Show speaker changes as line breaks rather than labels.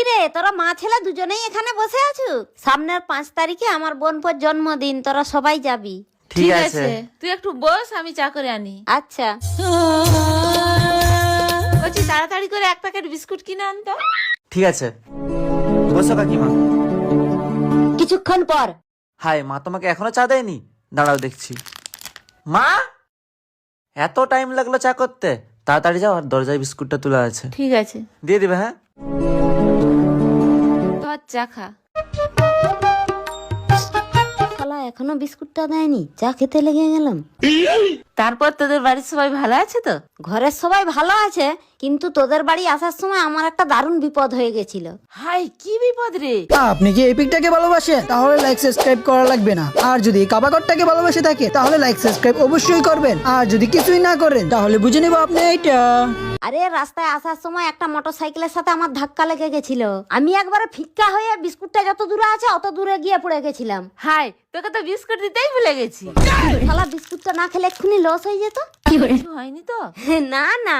রে তোরা মা ছেলে দুজনেই এখানে বসে আছো? সামনের 5 তারিখে আমার বোনপোর জন্মদিন, তোরা সবাই যাবি।
ঠিক আছে।
তুই একটু বস, আমি চা করে আনি।
আচ্ছা।
বলছি তাড়াতাড়ি করে 1 প্যাকেট বিস্কুট কিনে আনতো।
ঠিক আছে, বসো কাকিমা।
কিছুক্ষণ পর।
হাই, মা তোমাকে এখনো চা দেয়নি? দাঁড়াও দেখছি। মা, এত টাইম লাগলো চা করতে? তাড়াতাড়ি যাও, আর দরজায় বিস্কুটটা তোলা আছে,
ঠিক আছে,
দিয়ে দিবে। হ্যাঁ,
ধর চা খা।
শালা এখনো বিস্কুটটা দেয়নি, চা খেতে লেগে গেলাম।
তারপর তোদের বাড়ির সবাই ভালো আছে তো?
ঘরের সবাই ভালো আছে, কিন্তু তোদের বাড়ি আসার সময় আমার একটা দারুণ বিপদ হয়ে গেছিল।
হাই, কি বিপদ রে?
আপনি কি এই পিকটাকে ভালোবাসেন? তাহলে লাইক সাবস্ক্রাইব করা লাগবে না। আর যদি কাবাগরটাকে ভালোবাসে থাকে তাহলে লাইক সাবস্ক্রাইব অবশ্যই করবেন। আর যদি কিছুই না করেন তাহলে বুঝে নিব আপনি এইটা।
আরে রাস্তায় আসার সময় একটা মোটরসাইকেলের সাথে আমার ধাক্কা লেগে গেছিল। আমি একবারে ফিক্কা হয়ে বিস্কুটটা যত দূরে আছে অত দূরে গিয়ে পড়ে গেছিলাম।
হাই, তোকে তো বিস্কুট দিতেই ভুলে গেছি।
শালা বিস্কুটটা না খেলে এক্ষুনি লস হয়ে যেত।
কিছু হয়নি তো?
না না।